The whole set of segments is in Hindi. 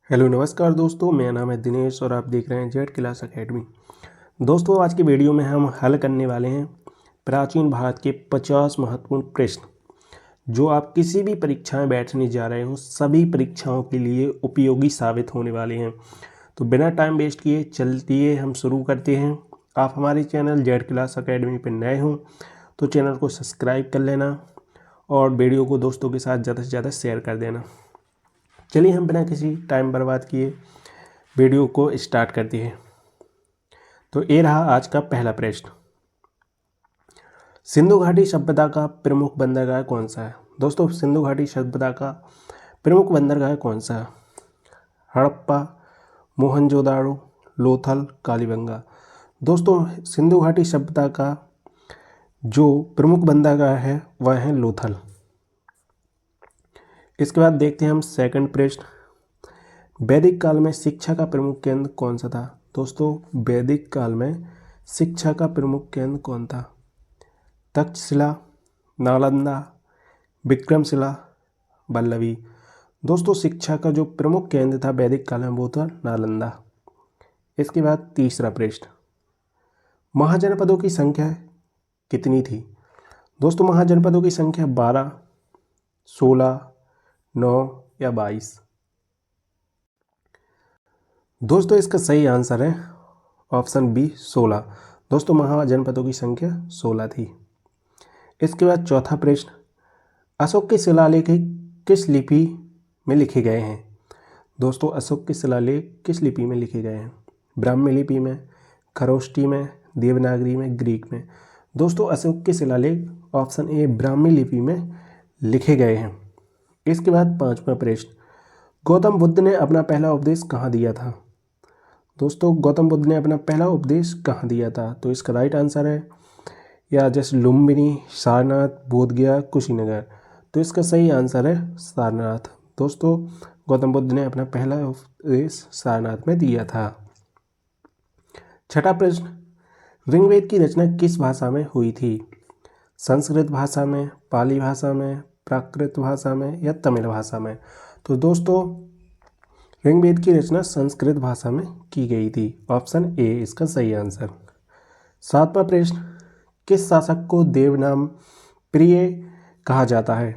हेलो नमस्कार दोस्तों, मेरा नाम है दिनेश और आप देख रहे हैं जेड क्लास एकेडमी। दोस्तों, आज की वीडियो में हम हल करने वाले हैं प्राचीन भारत के 50 महत्वपूर्ण प्रश्न जो आप किसी भी परीक्षा में बैठने जा रहे हो, सभी परीक्षाओं के लिए उपयोगी साबित होने वाले हैं। तो बिना टाइम वेस्ट किए चलते हम शुरू करते हैं। आप हमारे चैनल जेड क्लास एकेडमी पर नए हो तो चैनल को सब्सक्राइब कर लेना और वीडियो को दोस्तों के साथ ज़्यादा से ज़्यादा शेयर कर देना। चलिए हम बिना किसी टाइम बर्बाद किए वीडियो को स्टार्ट करते हैं। तो ये रहा आज का पहला प्रश्न। सिंधु घाटी सभ्यता का प्रमुख बंदरगाह कौन सा है? दोस्तों, सिंधु घाटी सभ्यता का प्रमुख बंदरगाह कौन सा है? हड़प्पा, मोहनजोदाड़ो, लोथल, कालीबंगा। दोस्तों, सिंधु घाटी सभ्यता का जो प्रमुख बंदरगाह है वह है लोथल। इसके बाद देखते हैं हम सेकंड प्रश्न। वैदिक काल में शिक्षा का प्रमुख केंद्र कौन सा था? दोस्तों, वैदिक काल में शिक्षा का प्रमुख केंद्र कौन था? तक्षशिला, नालंदा, विक्रमशिला, वल्लभी। दोस्तों, शिक्षा का जो प्रमुख केंद्र था वैदिक काल में वो था नालंदा। इसके बाद तीसरा प्रश्न। महाजनपदों की संख्या कितनी थी? दोस्तों, महाजनपदों की संख्या 12, 16, 9 या 22। दोस्तों, इसका सही आंसर है ऑप्शन बी 16। दोस्तों, महाजनपदों की संख्या 16 थी। इसके बाद चौथा प्रश्न। अशोक के शिलालेख किस लिपि में लिखे गए हैं? दोस्तों, अशोक के शिलालेख किस लिपि में लिखे गए हैं? ब्राह्मी लिपि में, खरोष्टी में, देवनागरी में, ग्रीक में। दोस्तों, अशोक के शिलालेख ऑप्शन ए ब्राह्मी लिपि में लिखे गए हैं। इसके बाद पांचवा प्रश्न। गौतम बुद्ध ने अपना पहला उपदेश कहाँ दिया था? दोस्तों, गौतम बुद्ध ने अपना पहला उपदेश कहाँ दिया था? तो इसका राइट आंसर है या जैसे लुम्बिनी, सारनाथ, बोधगया, कुशीनगर। तो इसका सही आंसर है सारनाथ। दोस्तों, गौतम बुद्ध ने अपना पहला उपदेश सारनाथ में दिया था। छठा प्रश्न। ऋग्वेद की रचना किस भाषा में हुई थी? संस्कृत भाषा में, पाली भाषा में, प्राकृत भाषा में या तमिल भाषा में? तो दोस्तों, ऋग्वेद की रचना संस्कृत भाषा में की गई थी। ऑप्शन ए इसका सही आंसर। सातवां प्रश्न। किस शासक को देवनाम प्रिय कहा जाता है?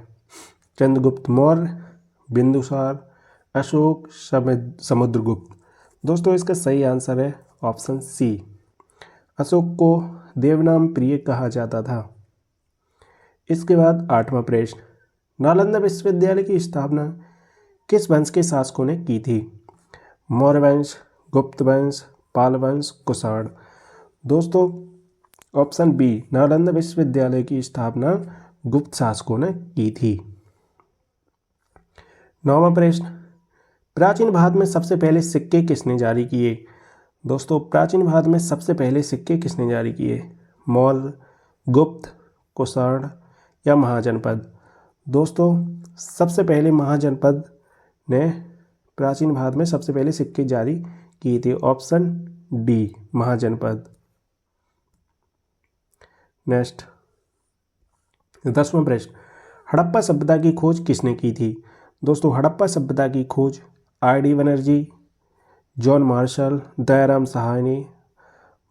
चंद्रगुप्त मौर्य, बिंदुसार, अशोक, समुद्रगुप्त। दोस्तों, इसका सही आंसर है ऑप्शन सी, अशोक को देवनाम प्रिय कहा जाता था। इसके बाद आठवां प्रश्न। नालंदा विश्वविद्यालय की स्थापना किस वंश के शासकों ने की थी? मौर्य वंश, गुप्त वंश, पाल वंश, कुषाण। दोस्तों, ऑप्शन बी नालंदा विश्वविद्यालय की स्थापना गुप्त शासकों ने की थी। नौवां प्रश्न। प्राचीन भारत में सबसे पहले सिक्के किसने जारी किए? दोस्तों, प्राचीन भारत में सबसे पहले सिक्के किसने जारी किए? मौर्य, गुप्त, कुषाण या महाजनपद? दोस्तों, सबसे पहले महाजनपद ने प्राचीन भारत में सबसे पहले सिक्के जारी किए थे। ऑप्शन डी महाजनपद। नेक्स्ट 10वां प्रश्न। हड़प्पा सभ्यता की खोज किसने की थी? दोस्तों, हड़प्पा सभ्यता की खोज RD. Banerjee, John Marshall, Dayaram Sahni,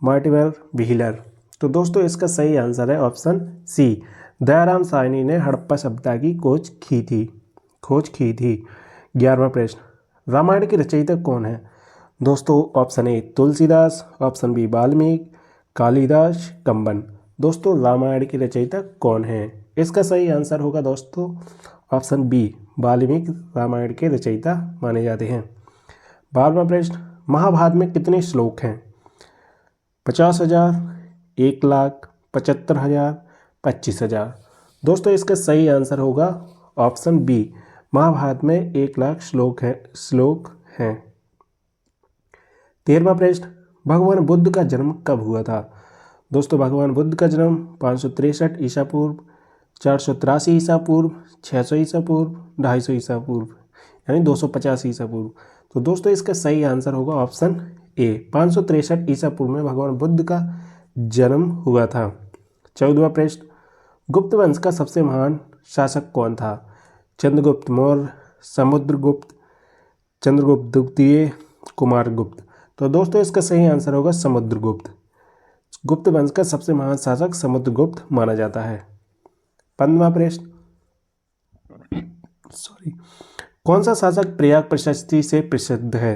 Martin wheeler. तो दोस्तों, इसका सही आंसर है ऑप्शन सी, दयाराम साहनी ने हड़प्पा सभ्यता की खोज की थी। 11वां प्रश्न। रामायण के रचयिता कौन है? दोस्तों, option A Tulsidas, option B Valmiki, Kalidas, Kamban. दोस्तों, रामायण के रचयिता कौन है? इसका सही आंसर होगा दोस्तों ऑप्शन बी, वाल्मीकि रामायण के रचयिता माने जाते हैं। 12वां प्रश्न। महाभारत में कितने श्लोक हैं? 50,000, 1,00,000, 75,000, 25,000। दोस्तों, इसका सही आंसर होगा ऑप्शन बी, महाभारत में 1,00,000 श्लोक हैं। 13वां प्रश्न। भगवान बुद्ध का जन्म कब हुआ था? दोस्तों, भगवान बुद्ध का जन्म 563 ईसा पूर्व, 483 ईसा पूर्व, 600 ईसा पूर्व, 250 ईसा पूर्व यानी 250 ईसा पूर्व। तो दोस्तों, इसका सही आंसर होगा ऑप्शन ए, 563 ईसा पूर्व में भगवान बुद्ध का जन्म हुआ था। 14वां प्रश्न। गुप्त वंश का सबसे महान शासक कौन था? चंद्रगुप्त मौर्य, समुद्रगुप्त, चंद्रगुप्त द्वितीय, कुमारगुप्त। तो दोस्तों इसका सही आंसर होगा समुद्रगुप्त। गुप्त वंश का सबसे महान शासक समुद्रगुप्त माना जाता है। 15वां प्रश्न, सॉरी, कौन सा शासक प्रयाग प्रशस्ति से प्रसिद्ध है?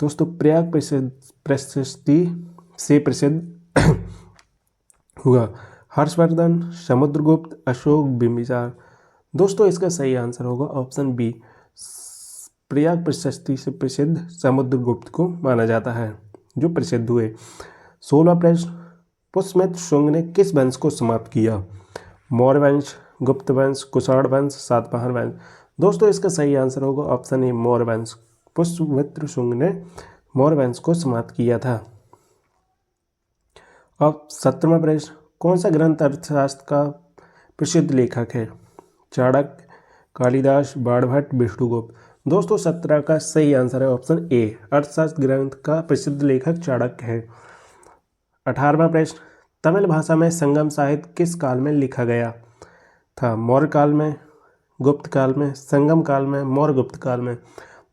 दोस्तों प्रयाग प्रशस्ति से प्रसिद्ध हुआ हर्षवर्धन, समुद्रगुप्त, अशोक, बिंबिसार। दोस्तों इसका सही आंसर होगा ऑप्शन बी, प्रयाग प्रशस्ति से प्रसिद्ध समुद्रगुप्त को माना जाता है, जो प्रसिद्ध हुए। 16वां प्रश्न, पुष्यमित्र शुंग ने किस वंश को समाप्त किया? मौर्य वंश, गुप्त वंश, कुषाण वंश, सातवाहन वंश। दोस्तों इसका सही आंसर होगा ऑप्शन ए, मौर्य वंश। पुष्यमित्र शुंग ने मौर्य वंश को समाप्त किया था। अब 17वां प्रश्न, कौन सा ग्रंथ अर्थशास्त्र का प्रसिद्ध लेखक है? चाणक्य, कालिदास, बाणभट्ट, विष्णुगुप्त। दोस्तों 17 का सही आंसर है ऑप्शन ए, अर्थशास्त्र ग्रंथ का प्रसिद्ध लेखक चाणक्य है। 18वां प्रश्न, तमिल भाषा में संगम साहित्य किस काल में लिखा गया था? मौर्य काल में, गुप्त काल में, संगम काल में, मौर्य गुप्त काल में।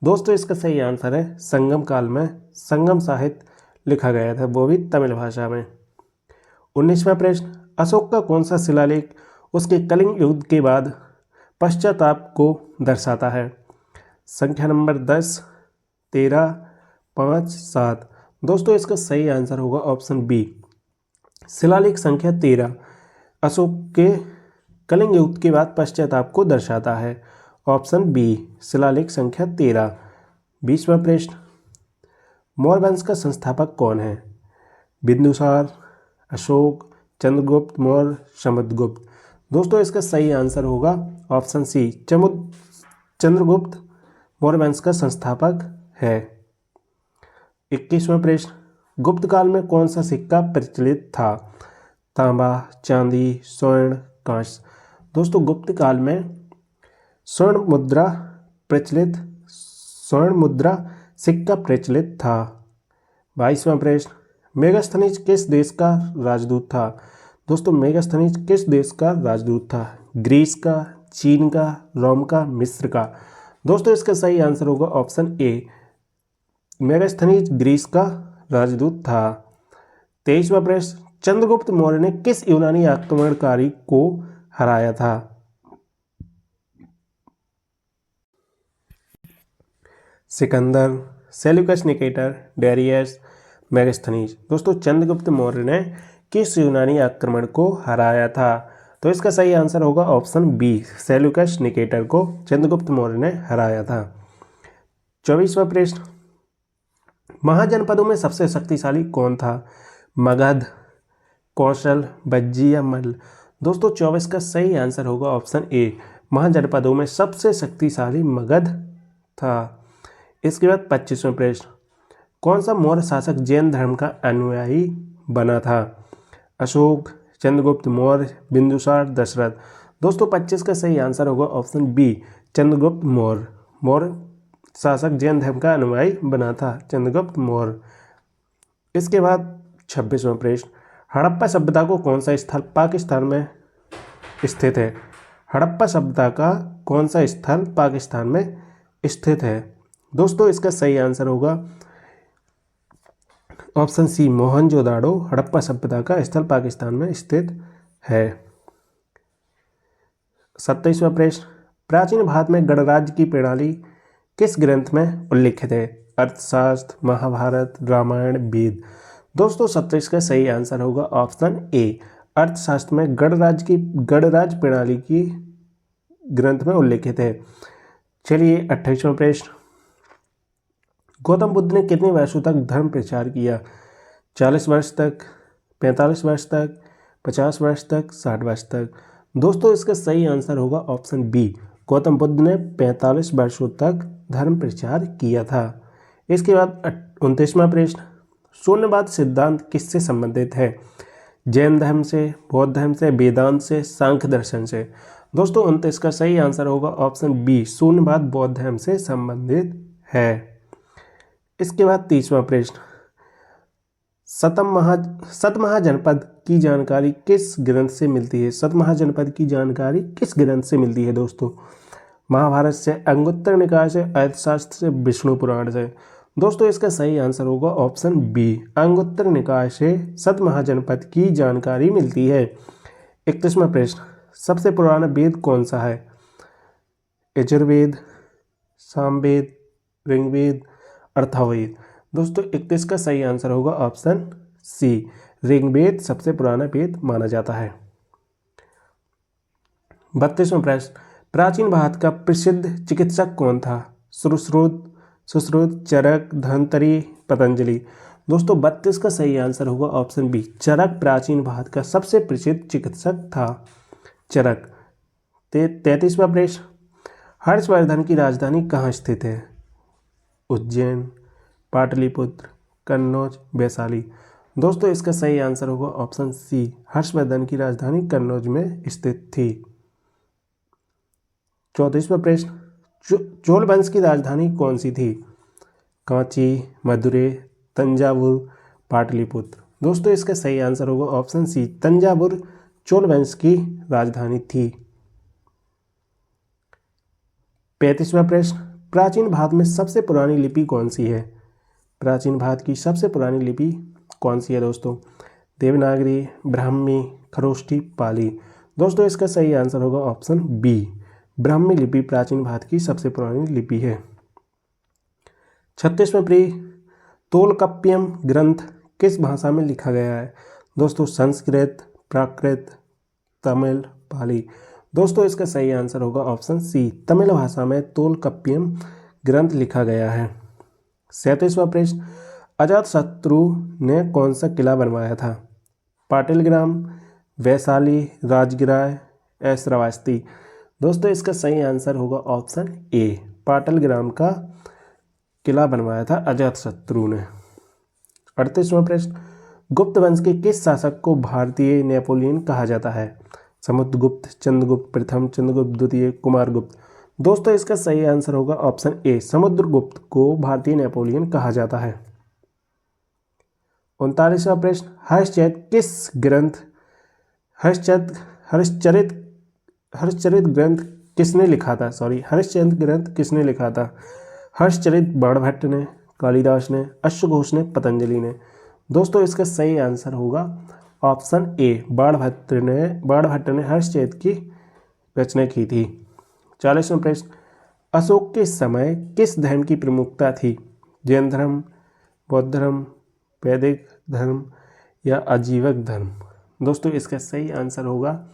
दोस्तों इसका सही आंसर है संगम काल में संगम साहित्य लिखा गया था, वो भी तमिल भाषा में। 19वां प्रश्न, अशोक का कौन सा शिलालेख उसके कलिंग युद्ध के बाद पश्चाताप को दर्शाता है? संख्या नंबर 10, 13, 5, 7। दोस्तों इसका सही आंसर होगा ऑप्शन बी, शिलालेख संख्या 13 अशोक के कलिंग युद्ध के बाद पश्चाताप को दर्शाता है। ऑप्शन बी, शिलालेख संख्या 13। 20वां प्रश्न, मौर्य वंश का संस्थापक कौन है? बिंदुसार, अशोक, चंद्रगुप्त मौर्य, समुद्रगुप्त। दोस्तों इसका सही आंसर होगा ऑप्शन सी, चंद्रगुप्त मौर्य वंश का संस्थापक है। 21वां प्रश्न, गुप्त काल में कौन सा सिक्का प्रचलित था? तांबा, चांदी, स्वर्ण, कांस्य। दोस्तों गुप्त काल में स्वर्ण मुद्रा सिक्का प्रचलित था। 22वां प्रश्न, मेगास्थनीज किस देश का राजदूत था? दोस्तों मेगास्थनीज किस देश का राजदूत था? ग्रीस का, चीन का, रोम का, मिस्र का। दोस्तों इसका सही आंसर होगा ऑप्शन ए, मेगास्थनीज ग्रीस का राजदूत था। 23वां प्रश्न, चंद्रगुप्त मौर्य ने किस यूनानी आक्रमणकारी को हराया था? Sikandar, Seleucus Nicator, Darius, Megasthenes. दोस्तों चंद्रगुप्त मौर्य ने किस यूनानी आक्रमण को हराया था? तो इसका सही आंसर होगा ऑप्शन बी, सेल्यूकस निकेटर को चंद्रगुप्त मौर्य ने हराया था। 24वां प्रश्न, महाजनपदों में सबसे शक्तिशाली कौन था? मगध, कौशल, बज्जी या मल्ल। दोस्तों 24 का सही आंसर होगा ऑप्शन ए, महाजनपदों में सबसे शक्तिशाली मगध था। इसके बाद 25वां प्रश्न, कौन सा मौर्य शासक जैन धर्म का अनुयायी बना था? अशोक, चंद्रगुप्त मौर्य, बिंदुसार, दशरथ। दोस्तों 25 का सही आंसर होगा ऑप्शन बी, चंद्रगुप्त मौर्य। मौर्य शासक जैन धर्म का अनुयायी बना था चंद्रगुप्त मौर्य। इसके बाद 26वां प्रश्न, हड़प्पा सभ्यता को कौन सा स्थल पाकिस्तान में स्थित है? हड़प्पा सभ्यता का कौन सा स्थल पाकिस्तान में स्थित है? दोस्तों इसका सही आंसर होगा ऑप्शन सी, मोहनजोदाड़ो हड़प्पा सभ्यता का स्थल पाकिस्तान में स्थित है। 27वां प्रश्न, प्राचीन भारत में गणराज्य की प्रणाली किस ग्रंथ में उल्लिखित है? अर्थशास्त्र, महाभारत, रामायण, वेद। दोस्तों 27 का सही आंसर होगा ऑप्शन ए, अर्थशास्त्र में गणराज्य प्रणाली की ग्रंथ में उल्लिखित है। चलिए 28वां प्रश्न, गौतम बुद्ध ने कितने वर्षों तक धर्म प्रचार किया? 40 वर्ष तक, 45 वर्ष तक, 50 वर्ष तक, 60 वर्ष तक। दोस्तों इसका सही आंसर होगा ऑप्शन बी, गौतम बुद्ध ने 45 वर्षों तक धर्म प्रचार किया था। इसके बाद 29वां प्रश्न, शून्यवाद सिद्धांत किससे संबंधित है? जैन धर्म से, बौद्ध धर्म से, वेदांत से, सांख्य दर्शन से। दोस्तों 29 का सही आंसर होगा ऑप्शन बी, शून्यवाद बौद्ध धर्म से संबंधित है। इसके बाद 30वां प्रश्न, सतमहाजनपद की जानकारी किस ग्रंथ से मिलती है? सतमहाजनपद की जानकारी किस ग्रंथ से मिलती है दोस्तों? महाभारत से, अंगुत्तर निकाय से, अर्थशास्त्र से, विष्णु पुराण से। दोस्तों इसका सही आंसर होगा ऑप्शन बी, अंगुत्तर निकाय से सतमहाजनपद की जानकारी मिलती है। 31वां प्रश्न, सबसे पुराना वेद कौन सा है? यजुर्वेद, सामवेद, ऋग्वेद, अथर्ववेद। दोस्तों 31 का सही आंसर होगा ऑप्शन सी, ऋग्वेद सबसे पुराना वेद माना जाता है। 32वां प्रश्न, प्राचीन भारत का प्रसिद्ध चिकित्सक कौन था? सुश्रुत, चरक, धन्वंतरि, पतंजलि। दोस्तों 32 का सही आंसर होगा ऑप्शन बी, चरक प्राचीन भारत का सबसे प्रसिद्ध चिकित्सक था, चरक। 33वां प्रश्न, हर्षवर्धन की राजधानी कहाँ स्थित है? उज्जैन, पाटलिपुत्र, कन्नौज, वैशाली। दोस्तों इसका सही आंसर होगा ऑप्शन सी, हर्षवर्धन की राजधानी कन्नौज में स्थित थी। 34वां प्रश्न, चोल वंश की राजधानी कौन सी थी? कांची, मदुरै, तंजावुर, पाटलिपुत्र। दोस्तों इसका सही आंसर होगा ऑप्शन सी, तंजावुर चोल वंश की राजधानी थी। 35वां प्रश्न, प्राचीन भारत में सबसे पुरानी लिपि कौन सी है? प्राचीन भारत की सबसे पुरानी लिपि कौन सी है दोस्तों? देवनागरी, ब्राह्मी, खरोष्ठी, पाली। दोस्तों इसका सही आंसर होगा ऑप्शन बी, ब्राह्मी लिपि प्राचीन भारत की सबसे पुरानी लिपि है। 36वां तोलकाप्पियम ग्रंथ किस भाषा में लिखा गया है? दोस्तों संस्कृत, प्राकृत, तमिल, पाली। दोस्तों इसका सही आंसर होगा ऑप्शन सी, तमिल भाषा में तोलकाप्पियम ग्रंथ लिखा गया है। 37वां प्रश्न, अजातशत्रु ने कौन सा किला बनवाया था? पाटलिग्राम, वैशाली, राजगिरा, श्रावस्ती। दोस्तों इसका सही आंसर होगा ऑप्शन ए, पाटलिग्राम का किला बनवाया था अजातशत्रु ने। 38वां प्रश्न, गुप्त वंश के किस शासक को भारतीय नेपोलियन कहा जाता है? समुद्रगुप्त, चंद्रगुप्त प्रथम, चंद्रगुप्त द्वितीय, कुमारगुप्त। दोस्तों इसका सही आंसर होगा ऑप्शन ए, समुद्रगुप्त को भारतीय नेपोलियन कहा जाता है। 39वां प्रश्न, हर्षचरित ग्रंथ किसने लिखा था? हर्षचंद्र ग्रंथ किसने लिखा था? हर्षचरित बाणभट्ट ने, कालिदास ने, अश्वघोष ने, पतंजलि ने। दोस्तों इसका सही आंसर होगा ऑप्शन ए, बाणभट्ट ने हर्षचरित की रचना की थी। 40वां प्रश्न, अशोक के समय किस धर्म की प्रमुखता थी? जैन धर्म, बौद्ध धर्म, वैदिक धर्म या आजीवक धर्म। दोस्तों इसका सही आंसर होगा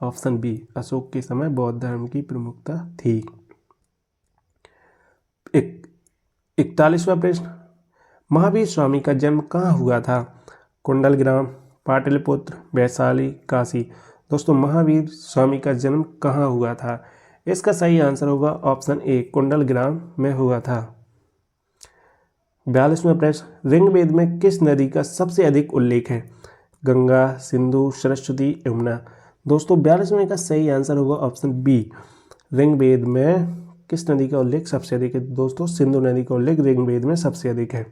ऑप्शन बी, अशोक के समय बौद्ध धर्म की प्रमुखता थी। 41वां प्रश्न, महावीर स्वामी का जन्म कहाँ हुआ था? कुंडलग्राम, पाटलिपुत्र, वैशाली, काशी। दोस्तों महावीर स्वामी का जन्म कहाँ हुआ था? इसका सही आंसर होगा ऑप्शन ए, कुंडलग्राम में हुआ था। 42वां प्रश्न, ऋग्वेद में किस नदी का सबसे अधिक उल्लेख है? गंगा, सिंधु, सरस्वती, यमुना। दोस्तों 42वें का सही आंसर होगा ऑप्शन बी, ऋग्वेद में किस नदी का उल्लेख सबसे अधिक है? दोस्तों सिंधु नदी का उल्लेख ऋग्वेद में सबसे अधिक है।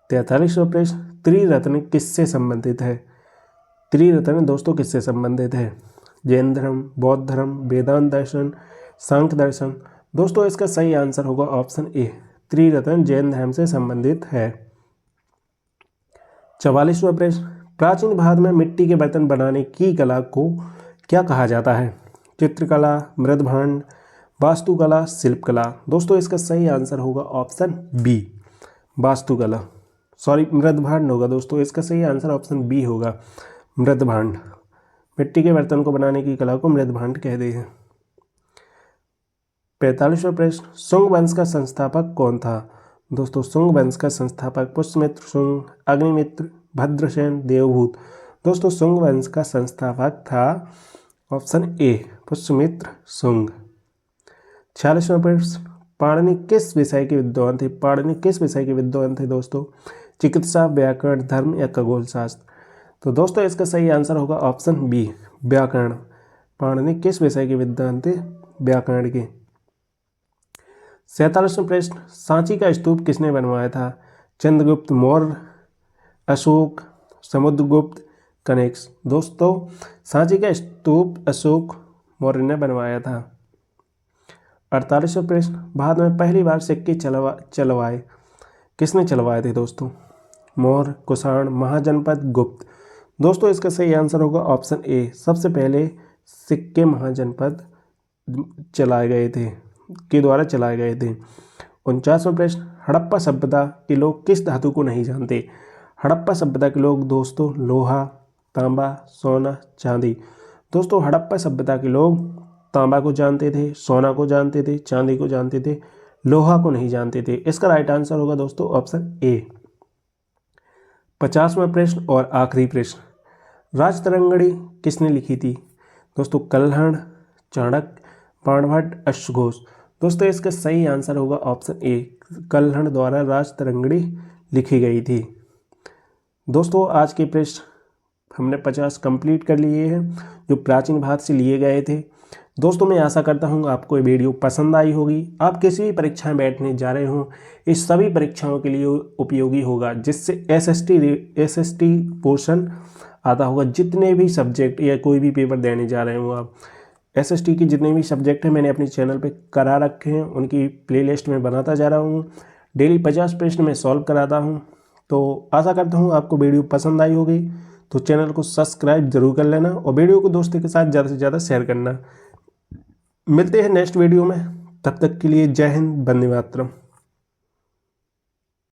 43वां प्रश्न, त्रिरत्न किससे संबंधित है? त्रिरत्न दोस्तों किससे संबंधित है? जैन धर्म, बौद्ध धर्म, वेदांत दर्शन, सांख्य दर्शन। दोस्तों इसका सही आंसर होगा ऑप्शन ए, त्रिरत्न जैन धर्म से संबंधित है। 44वां प्रश्न, प्राचीन भारत में मिट्टी के बर्तन बनाने की कला को क्या कहा जाता है? चित्रकला, मृदभांड, वास्तुकला, शिल्पकला। दोस्तों इसका सही आंसर होगा ऑप्शन बी, वास्तुकला। मृदभांड होगा दोस्तों, इसका सही आंसर ऑप्शन बी होगा, मृदभांड। मिट्टी के बर्तन को बनाने की कला को मृदभांड कहते हैं। 45वां प्रश्न, शुंग वंश का संस्थापक कौन था? दोस्तों शुंग वंश का संस्थापक पुष्यमित्र शुंग, अग्निमित्र, भद्रसेन, देवभूत। दोस्तों शुंग वंश का संस्थापक था ऑप्शन ए, पुष्यमित्र शुंग। 46वां प्रश्न, पाणिनि किस विषय के विद्वान थे? पाणिनि किस विषय के विद्वान थे दोस्तों? चिकित्सा, व्याकरण, धर्म या खगोल शास्त्र। तो दोस्तों इसका सही आंसर होगा ऑप्शन बी, व्याकरण। पाणिनि किस विषय के विद्वान थे? व्याकरण के। 47वां प्रश्न, सांची का स्तूप किसने बनवाया था? चंद्रगुप्त मौर्य, अशोक, समुद्रगुप्त, कनिष्क। दोस्तों सांची का स्तूप अशोक मौर्य ने बनवाया था। 48वां प्रश्न, भारत में पहली बार सिक्के चलवाए किसने चलवाए थे दोस्तों? मौर्य, कुषाण, महाजनपद, गुप्त। दोस्तों इसका सही आंसर होगा ऑप्शन ए, सबसे पहले सिक्के महाजनपद चलाए गए थे के द्वारा चलाए गए थे। 49वां प्रश्न, हड़प्पा सभ्यता के लोग किस धातु को नहीं जानते? हड़प्पा सभ्यता के लोग दोस्तों लोहा, तांबा, सोना, चांदी। दोस्तों हड़प्पा सभ्यता के लोग तांबा को जानते थे, सोना को जानते थे, चांदी को जानते थे, लोहा को नहीं जानते थे। इसका राइट आंसर होगा दोस्तों ऑप्शन ए। 50वां प्रश्न और आखिरी प्रश्न, राजतरंगिणी किसने लिखी थी? दोस्तों कल्हण, चाणक्य, बाणभट्ट, अश्वघोष। दोस्तों इसका सही आंसर होगा ऑप्शन ए, कल्हण द्वारा राजतरंगिणी लिखी गई थी। दोस्तों आज के प्रश्न हमने 50 कंप्लीट कर लिए हैं जो प्राचीन भारत से लिए गए थे। दोस्तों मैं आशा करता हूँ आपको ये वीडियो पसंद आई होगी। आप किसी भी परीक्षा में बैठने जा रहे हों, इस सभी परीक्षाओं के लिए उपयोगी होगा, जिससे एसएसटी पोर्शन आता होगा। जितने भी सब्जेक्ट या कोई भी पेपर देने जा रहे हो आप, एसएसटी के जितने भी सब्जेक्ट हैं मैंने अपने चैनल पे करा रखे हैं, उनकी प्लेलिस्ट में बनाता जा रहा हूँ। डेली 50 प्रश्न में सॉल्व कराता हूँ। तो आशा करता हूँ आपको वीडियो पसंद आई होगी। तो चैनल को सब्सक्राइब जरूर कर लेना और वीडियो को दोस्तों के साथ ज़्यादा से ज़्यादा शेयर करना। मिलते हैं नेक्स्ट वीडियो में, तब तक के लिए जय हिंद, वंदे मातरम।